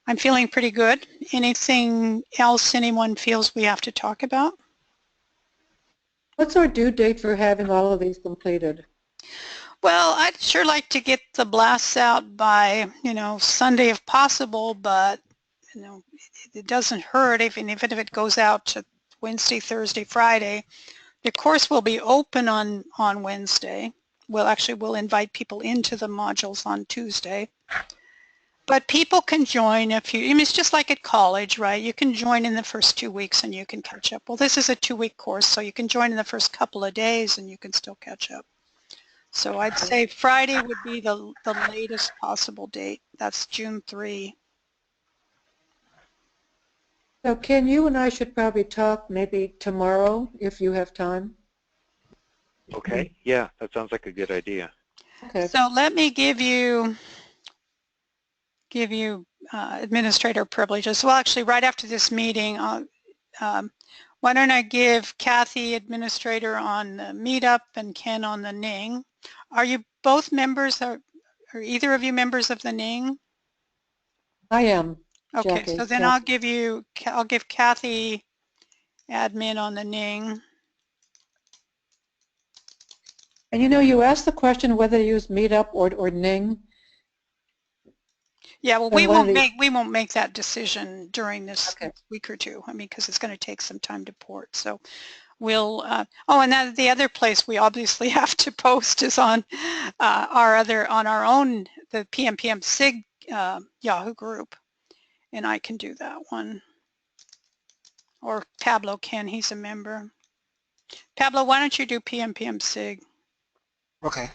I'm feeling pretty good. Anything else anyone feels we have to talk about? what's our due date for having all of these completed? Well, I'd sure like to get the blasts out by, Sunday if possible, but, it doesn't hurt even if it goes out to Wednesday, Thursday, Friday. The course will be open on Wednesday. We'll invite people into the modules on Tuesday. But people can join it's just like at college, right? You can join in the first 2 weeks and you can catch up. Well, this is a 2-week course, so you can join in the first couple of days and you can still catch up. So I'd say Friday would be the latest possible date. That's June 3. So Ken, you and I should probably talk maybe tomorrow if you have time. Okay, yeah, that sounds like a good idea. Okay. So let me give you administrator privileges. Well, actually, right after this meeting, why don't I give Kathy administrator on the meetup and Ken on the Ning. Are you both members, or either of you members of the Ning? I am. Okay, Jackie. so then I'll give Kathy admin on the Ning. And you asked the question whether to use Meetup or Ning. Yeah, well, And we won't make that decision during this Okay. week or two. I mean, because it's going to take some time to port. So we'll. And then the other place we obviously have to post is on our own the PMPM SIG Yahoo group, and I can do that one. Or Pablo can. He's a member. Pablo, why don't you do PMPM SIG? Okay.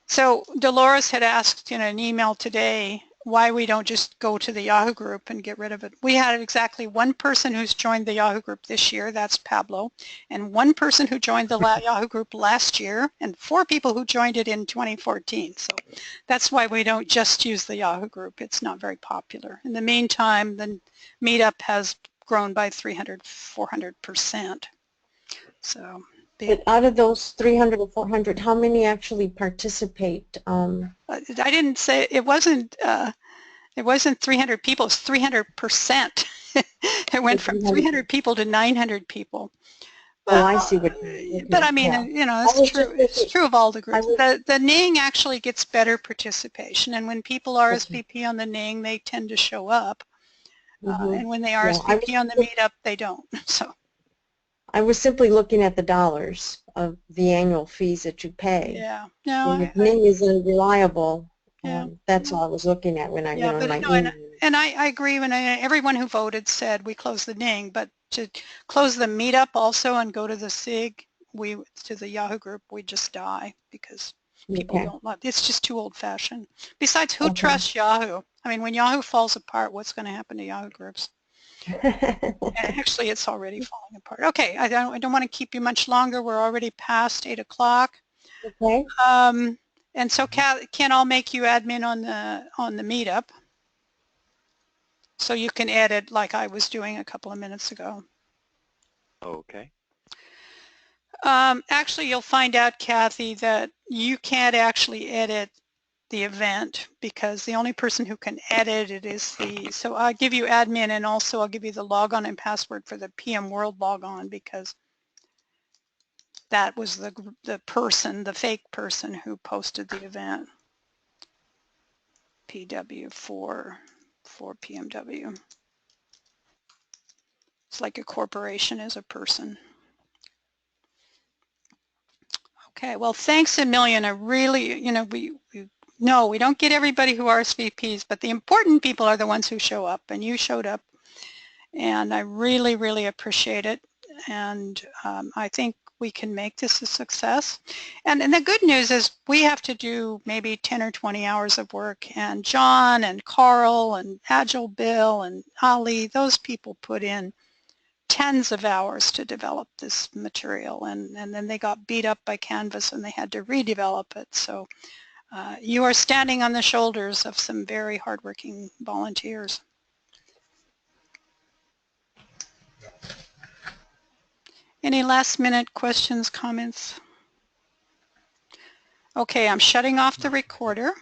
So Dolores had asked in an email today why we don't just go to the Yahoo group and get rid of it. We had exactly one person who's joined the Yahoo group this year, that's Pablo, and one person who joined the Yahoo group last year, and 4 people who joined it in 2014. So that's why we don't just use the Yahoo group. It's not very popular. In the meantime, the meetup has grown by 300, 400%. So. But out of those 300 or 400, how many actually participate? I didn't say it wasn't 300 people. It's 300%. It went from 300 people to 900 people. Well, I see what. But I mean, it's true. It's true of all the groups. The Ning actually gets better participation, and when people RSVP on the Ning, they tend to show up. And when they RSVP on the meetup, they don't. So. I was simply looking at the dollars of the annual fees that you pay. Yeah. No. And if Ning is unreliable, Yeah. that's all I was looking at when I Yeah, in my but email. and I agree. When everyone who voted said we close the Ning, but to close the meetup also and go to the SIG, to the Yahoo group, we just die because people don't love. It's just too old-fashioned. Besides, who trusts Yahoo? I mean, when Yahoo falls apart, what's going to happen to Yahoo groups? And actually, it's already falling apart. Okay, I don't want to keep you much longer. We're already past 8 o'clock. Okay. And so, Ken, I'll make you admin on the meetup, so you can edit like I was doing a couple of minutes ago. Okay. Actually, you'll find out, Kathy, that you can't actually edit the event because the only person who can edit it is so I'll give you admin, and also I'll give you the logon and password for the PM World logon, because that was the fake person who posted the event. PW for PMW. It's like a corporation is a person. Okay, well, thanks a million. I really, we don't get everybody who RSVPs, but the important people are the ones who show up, and you showed up, and I really, really appreciate it. And I think we can make this a success. And the good news is we have to do maybe 10 or 20 hours of work, and John and Carl and Agile Bill and Ali, those people put in tens of hours to develop this material, and then they got beat up by Canvas and they had to redevelop it. So you are standing on the shoulders of some very hardworking volunteers. Any last minute questions, comments? Okay, I'm shutting off the recorder.